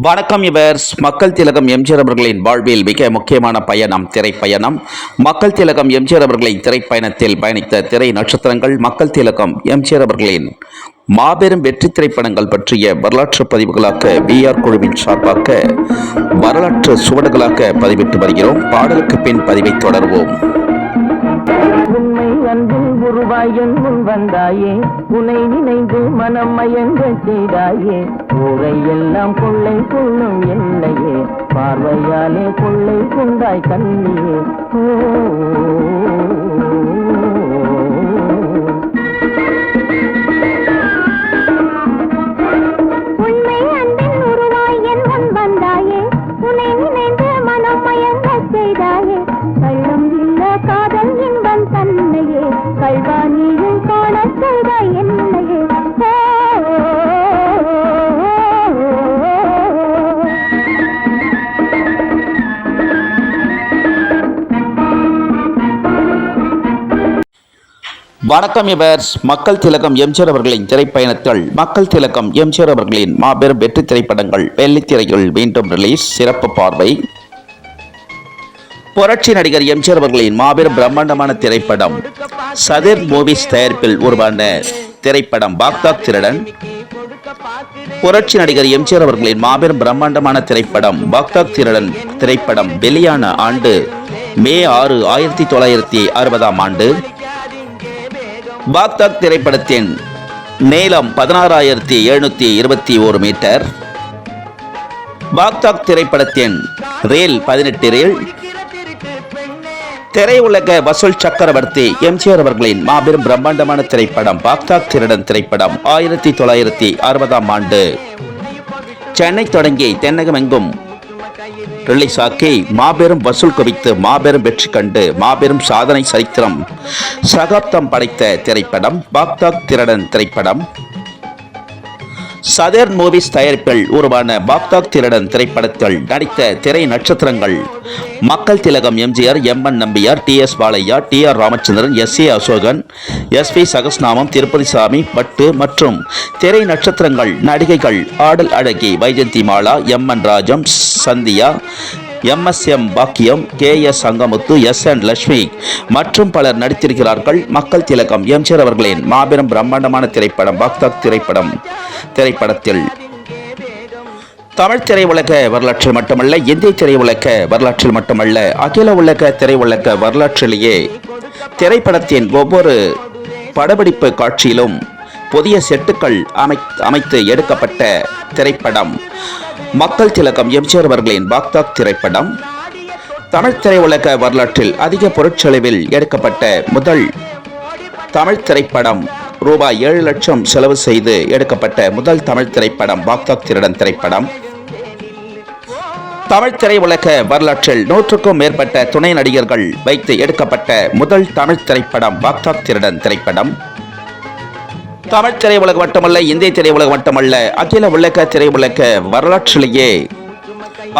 வணக்கம் இவர்ஸ். மக்கள் திலகம் எம்ஜிஆர் அவர்களின் வாழ்வில் மிக முக்கியமான பயணம் திரைப்பயணம். மக்கள் திலகம் எம்ஜிஆர் அவர்களின் திரைப்பயணத்தில் பயணித்த திரை நட்சத்திரங்கள், மக்கள் திலகம் எம்ஜிஆர் அவர்களின் மாபெரும் வெற்றி திரைப்படங்கள் பற்றிய வரலாற்று பதிவுகளாக பிஆர் குழுவின் சார்பாக வரலாற்று சுவடுகளாக பதிவிட்டு வருகிறோம். பாடலுக்கு பின் பதிவை தொடர்வோம். உண்மை அன்பில் உருவாய் என் முன் வந்தாயே, உனை நினைந்து மனம் மயங்க செய்தாயே, ஊரை எல்லாம் கொள்ளை கொள்ளும் என்னையே, பார்வையாலே கொள்ளை கொண்டாய் கண்ணியே. உண்மை அன்பில் உருவாய் என் முன் வந்தாயே, உனை நினைந்து மனம் மயங்க செய்தாயே, கள்ளம் இல்ல காதல் இன்பம் தன்னையே, கல்வாணியும் காண செய்தாய் என்னையே. வணக்கம் இவர்ஸ். மக்கள் திலகம் எம்ஜிஆர் அவர்களின் திரைப்பயணத்தில் மக்கள் திலகம் எம்ஜிஆர் அவர்களின் மாபெரும் வெற்றி திரைப்படங்கள் வெள்ளித்திரையில் மீண்டும் ரிலீஸ். சிறப்பு பார்வை. புரட்சி நடிகர் எம்ஜிஆர் அவர்களின் மாபெரும் பிரம்மாண்டமான திரைப்படம் சதீர் மூவிஸ் தயாரிப்பில் உருவான திரைப்படம் பாக்தாத் திருடன். புரட்சி நடிகர் எம்ஜிஆர் அவர்களின் மாபெரும் பிரம்மாண்டமான திரைப்படம் பாக்தாத் திருடன் திரைப்படம் வெளியான ஆண்டு மே 6, 1960 ஆண்டு. பாக்தாத் திரைப்படத்தின் நீளம் 16,721 மீட்டர். பாக்தாத் திரைப்படத்தின் ரீல் 18 ரீல். திரையுலக வசூல் சக்கரவர்த்தி எம்ஜிஆர் அவர்களின் மாபெரும் பிரம்மாண்டமான திரைப்படம் பாக்தாத் திருடன் திரைப்படம் 1960 ஆண்டு சென்னை தொடங்கி தென்னகமெங்கும் ரிலீஸ் ஆக்கி மாபெரும் வசூல் குவித்து மாபெரும் வெற்றி கண்டு மாபெரும் சாதனை சரித்திரம் சகாப்தம் படைத்த திரைப்படம் பாக்தாத் திருடன் திரைப்படம். சதீர் மூவிஸ் தயாரிப்பில் உருவான பாக்தாத் திருடன் திரைப்படத்தில் நடித்த திரை நட்சத்திரங்கள் மக்கள் திலகம் எம்ஜிஆர், எம்என் நம்பியார், டி.எஸ். பாலையா, டி.ஆர். ராமச்சந்திரன், எஸ்.ஏ. அசோகன், எஸ்.வி. சகஸ்நாமம், திருப்பதி சாமி பட்டு மற்றும் திரை நட்சத்திரங்கள் நடிகைகள் ஆடல் அழகி வைஜந்தி மாலா, எம்.என். ராஜம், சந்தியா, எம்.எஸ்.எம். பாக்கியம், கே.எஸ். சங்கமுத்து, எஸ்.என். லட்சுமி மற்றும் பலர் நடித்திருக்கிறார்கள். மக்கள் திலகம் எம்ஜிஆர் அவர்களின் மாபெரும் பிரம்மாண்டமான திரைப்படம் பாக்தாத் திரைப்படத்தில் தமிழ் திரையுலக வரலாற்றில் மட்டுமல்ல, இந்திய திரையுலக வரலாற்றில் மட்டுமல்ல, அகில உலக திரையுலக வரலாற்றிலேயே திரைப்படத்தின் ஒவ்வொரு படப்பிடிப்பு காட்சியிலும் புதிய செட்டுக்கள் அமைத்து எடுக்கப்பட்ட திரைப்படம் மக்கள் திலகம் எம்ஜிஆர் அவர்களின் பாக்தாத் திரைப்படம். தமிழ் திரையுலக வரலாற்றில் அதிக பொருட்செலவில் எடுக்கப்பட்ட முதல் தமிழ் திரைப்படம். ரூபாய் 7 லட்சம் செலவு செய்து எடுக்கப்பட்ட முதல் தமிழ் திரைப்படம் பாக்தாத் திருடன் திரைப்படம். தமிழ் திரையுலக வரலாற்றில் 100க்கும் மேற்பட்ட துணை நடிகர்கள் வைத்து எடுக்கப்பட்ட முதல் தமிழ் திரைப்படம் பாக்தாத் திருடன் திரைப்படம். தமிழ் திரையுலகம் மட்டுமல்ல, இந்திய திரையுலகம் மட்டுமல்ல, அகில உலக திரையுலக வரலாற்றிலேயே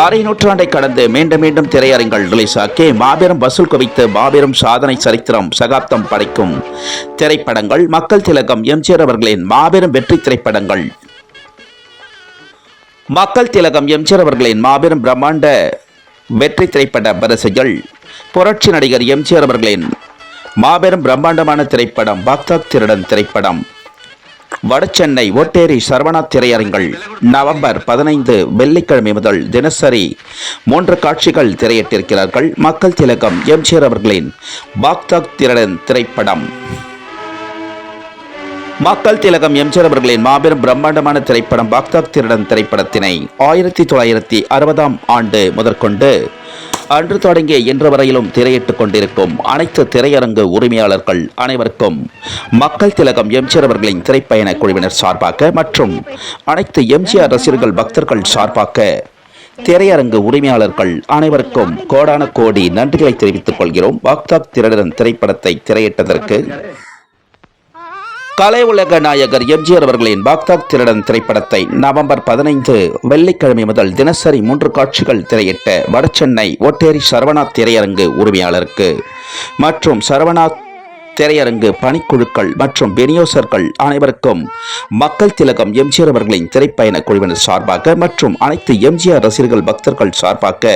அரை நூற்றாண்டை கடந்து மீண்டும் மீண்டும் திரையரங்கள் ரிலீஸ் ஆக்கி மாபெரும் வசூல் குவித்து மாபெரும் சாதனை சரித்திரம் சகாப்தம் படைக்கும் திரைப்படங்கள் மக்கள் திலகம் எம்ஜிஆர் அவர்களின் மாபெரும் வெற்றி திரைப்படங்கள். மக்கள் திலகம் எம்ஜிஆர் அவர்களின் மாபெரும் பிரம்மாண்ட வெற்றி திரைப்பட வரிசைகள். புரட்சி நடிகர் எம்ஜிஆர் அவர்களின் மாபெரும் பிரம்மாண்டமான திரைப்படம் பாக்தாத் திருடன் திரைப்படம். வடசென்னை ஓட்டேரி சரவணா திரையரங்கள் நவம்பர் 15 வெள்ளிக்கிழமை முதல் தினசரி 3 காட்சிகள் திரையிட்டிருக்கிறார்கள். மக்கள் திலகம் எம்ஜிஆர் அவர்களின் பாக்தாத் திருடன் திரைப்படம். மக்கள் திலகம் எம்ஜிஆர் அவர்களின் மாபெரும் பிரம்மாண்டமான திரைப்படம் பாக்தாத் திருடன் திரைப்படத்தினை 1960 ஆண்டு முதற்கொண்டு அன்று தொடங்கிய இன்று வரையிலும் திரையிட்டுக் கொண்டிருக்கும் அனைத்து திரையரங்கு உரிமையாளர்கள் அனைவருக்கும் மக்கள் திலகம் எம்ஜிஆர் அவர்களின் திரைப்பயண குழுவினர் சார்பாக மற்றும் அனைத்து எம்ஜிஆர் ரசிகர்கள் பக்தர்கள் சார்பாக திரையரங்கு உரிமையாளர்கள் அனைவருக்கும் கோடான கோடி நன்றிகளை தெரிவித்துக் கொள்கிறோம். பாக்தாத் திருடன் திரைப்படத்தை திரையிட்டதற்கு கலை உலக நாயகர் எம்ஜிஆர் அவர்களின் பாக்தாத் திருடன் திரைப்படத்தை நவம்பர் 15 வெள்ளிக்கிழமை முதல் தினசரி 3 காட்சிகள் திரையிட்ட வடசென்னை ஓட்டேரி சரவணா திரையரங்கு உரிமையாளருக்கு மற்றும் சரவணா திரையரங்கு பணிக்குழுக்கள் மற்றும் விநியோகர்கள் அனைவருக்கும் மக்கள் திலகம் எம்ஜிஆர் அவர்களின் திரைப்பயண குழுவினர் சார்பாக மற்றும் அனைத்து எம்ஜிஆர் ரசிகர்கள் பக்தர்கள் சார்பாக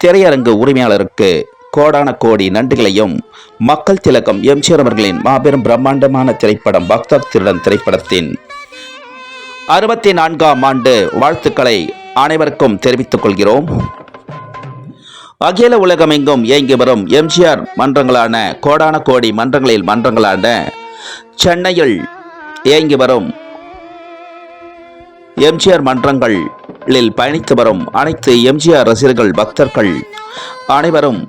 திரையரங்கு உரிமையாளருக்கு கோடான கோடி நன்றிகளையும், மக்கள் திலகம் எம்ஜிஆர் அவர்களின் மாபெரும் பிரம்மாண்டமான திரைப்படம் பாக்தாத் திருடன் திரைப்படத்தின் 64ஆம் ஆண்டு வாழ்த்துக்களை அனைவருக்கும் தெரிவித்துக் கொள்கிறோம். அகில உலகமெங்கும் இயங்கி வரும் எம்ஜிஆர் மன்றங்களான கோடான கோடி மன்றங்களான சென்னையில் இயங்கி வரும் எம்ஜிஆர் மன்றங்களில் பயணித்து வரும் அனைத்து எம்ஜிஆர் ரசிகர்கள் பக்தர்கள் அனைவரும்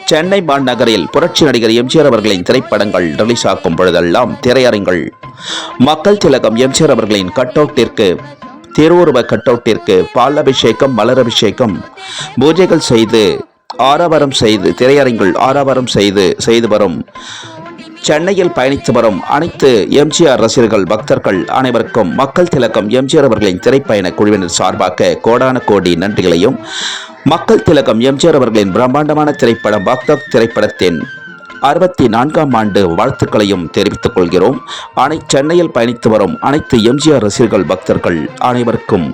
சென்னை மாநகரில் புரட்சி நடிகர் எம்ஜிஆர் அவர்களின் திரைப்படங்கள் ரிலீஸ் ஆகும் பொழுதெல்லாம் திரையரங்கள் மக்கள் திலகம் எம்ஜிஆர் அவர்களின் கட்டவுட்டிற்கு திருவுருவ கட்டவுட்டிற்கு பால் அபிஷேகம் மலர் அபிஷேகம் பூஜைகள் செய்து ஆரவாரம் செய்து திரையரங்கில் ஆரவாரம் செய்து வரும் சென்னையில் பயணித்து வரும் அனைத்து எம்ஜிஆர் ரசிகர்கள் பக்தர்கள் அனைவருக்கும் மக்கள் திலகம் எம்ஜிஆர் அவர்களின் திரைப்பயண குழுவினர் சார்பாக கோடான கோடி நன்றிகளையும், மக்கள் திலகம் எம்ஜிஆர் அவர்களின் பிரம்மாண்டமான திரைப்படம் பாக்தாத் திரைப்படத்தின் 64ஆம் ஆண்டு வாழ்த்துக்களையும் தெரிவித்துக் கொள்கிறோம். சென்னையில் பயணித்து வரும் அனைத்து எம்ஜிஆர் ரசிகர்கள் பக்தர்கள் அனைவருக்கும்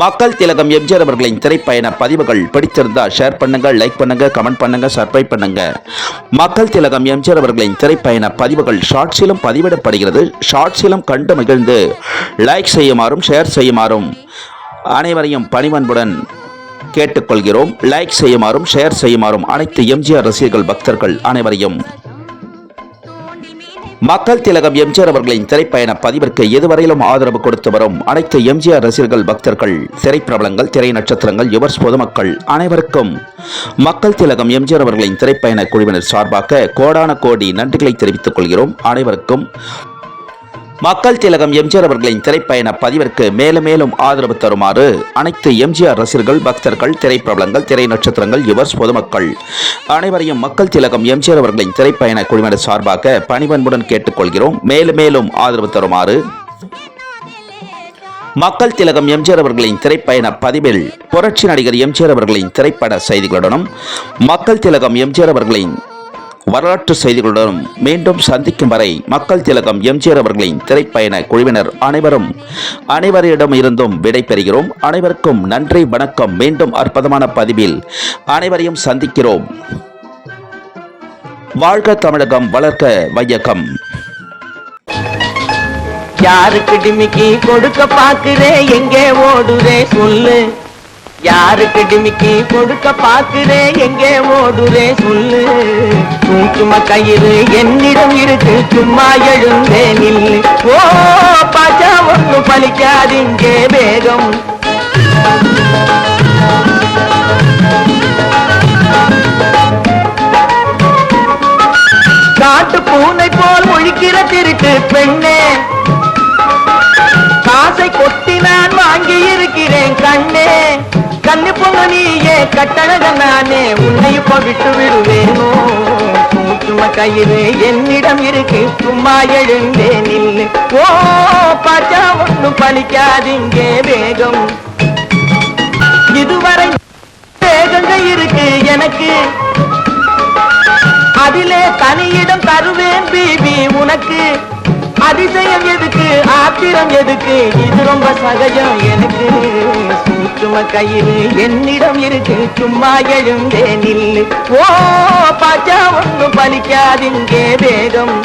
மக்கள் திலகம் எம்ஜிஆர் அவர்களின் திரைப்பயண பதிவுகள் பிடித்திருந்தா ஷேர் பண்ணுங்க, லைக் பண்ணுங்க, கமெண்ட் பண்ணுங்க, சப்ஸ்கிரைப் பண்ணுங்க. மக்கள் திலகம் எம்ஜிஆர் அவர்களின் திரைப்பயண பதிவுகள் ஷார்ட்ஸிலும் பதிவிடப்படுகிறது. ஷார்ட்ஸிலும் கண்டு மகிழ்ந்து லைக் செய்யுமாறும் ஷேர் செய்யுமாறும் அனைவரையும் பணிவன்புடன் கேட்டுக்கொள்கிறோம். லைக் செய்யுமாறும் ஷேர் செய்யுமாறும் அனைத்து எம்ஜிஆர் ரசிகர்கள் பக்தர்கள் அனைவரையும் மக்கள் திலகம் எம்ஜிஆர் அவர்களின் திரைப்பயண பதிவிற்கு இதுவரையிலும் ஆதரவு கொடுத்து வரும் அனைத்து எம்ஜிஆர் ரசிகர்கள் பக்தர்கள், திரைப்பிரபலங்கள், திரை நட்சத்திரங்கள், யுவர்ஸ் பொதுமக்கள் அனைவருக்கும் மக்கள் திலகம் எம்ஜிஆர் அவர்களின் திரைப்பயண குழுவினர் சார்பாக கோடான கோடி நன்றிகளை தெரிவித்துக் கொள்கிறோம். அனைவருக்கும் மக்கள் திலகம் எம்ஜிஆர் அவர்களின் திரைப்பயண பதிவிற்கு மேலும் மேலும் ஆதரவு தருமாறு அனைத்து எம்ஜிஆர் ரசிகர்கள் பக்தர்கள், திரைப்பிரபலங்கள், திரை நட்சத்திரங்கள், யுவர்ஸ் பொதுமக்கள் அனைவரையும் மக்கள் திலகம் எம்ஜிஆர் அவர்களின் திரைப்பயண குழுவினர் சார்பாக பணிவன்புடன் கேட்டுக்கொள்கிறோம். மேலும் மேலும் ஆதரவு தருமாறு மக்கள் திலகம் எம்ஜிஆர் அவர்களின் திரைப்பயண பதிவில் புரட்சி நடிகர் எம்ஜிஆர் அவர்களின் திரைப்பட செய்திகளுடனும் மக்கள் திலகம் எம்ஜிஆர் அவர்களின் வரலாற்று செய்திகளுடன் மீண்டும் சந்திக்கும் வரை மக்கள் திலகம் எம்ஜிஆர் அவர்களின் திரைப்பயண குழுவினர் அனைவரிடம் இருந்தும் விடை பெறுகிறோம். அனைவருக்கும் நன்றி, வணக்கம். மீண்டும் அற்புதமான பதிவில் அனைவரையும் சந்திக்கிறோம். வாழ்க தமிழகம், வளர்க்க வையகம். யாருக்கு டிமிக்கி கொடுக்க பாக்குறே, எங்கே ஓடுறே சொல்லு. யாருக்கு டிமிக்கி கொடுக்க பாக்குறே, எங்கே ஓடுறே சொல்லு. சும்மா கயிறு என்னிடம் இருக்கு, சும்மா எழுந்தே நில்லு. ஓ பாச்சா ஒண்ணு பலிக்காதீங்கே வேகம். காட்டு பூனை போல் ஒழிக்கிற திருட்டு பெண்ணே, காசை கொட்டி நான் வாங்கி இருக்கிறேன் கண்ணே. கண்ணு பொண்ணு நீயே, கட்டழக நானே, உன்னை இப்ப விட்டு விடுவேனோ. சும்மா கயிறு என்னிடம் இருக்கு, சும்மா எழுந்தே நில்லு. ஓ பாச்சா ஒண்ணு பலிக்காதீங்கே வேகம். இதுவரை வேகங்க இருக்கு எனக்கு, அதிலே தனியிடம் தருவேன் பிபி உனக்கு. அதிசயம் எதுக்கு, ஆத்திரம் எதுக்கு, இது ரொம்ப சகஜம் எனக்கு. சும்மா கயிறு என்னிடம் இருக்கு, சும்மா எழுந்தே நில்லு. ஓ பாச்சா ஒண்ணு பலிக்காதீங்கே வேகம்.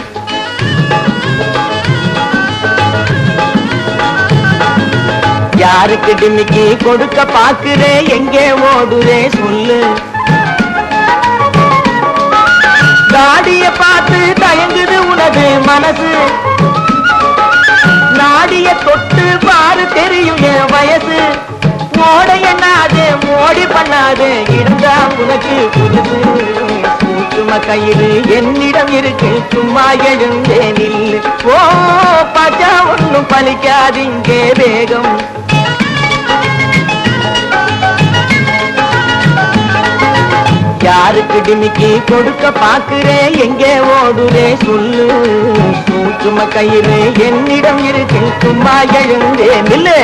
யாருக்கு டிமிக்கி கொடுக்க பாக்குறே, எங்கே ஓடுறே சொல்லு. தாடிய பார்த்து தயங்குது உனது மனசு, நாடிய தொட்டு பாரு தெரியும் என் வயசு. ஓட எண்ணாதே, மோடி பண்ணாதே, இருந்தா உனக்கு புதுசு. சும்மா கயிறு என்னிடம் இருக்கு, சும்மா எழுந்தே நில்லு. ஓ பாச்சா ஒண்ணு பலிக்காதீங்கே வேகம். யாருக்கு டிமிக்கி கொடுக்க பாக்குறே, எங்கே ஓடுறே சொல்லு. சும்மா கயிறு என்னிடம் இருக்கு, சும்மா எழுந்தே நில்லு.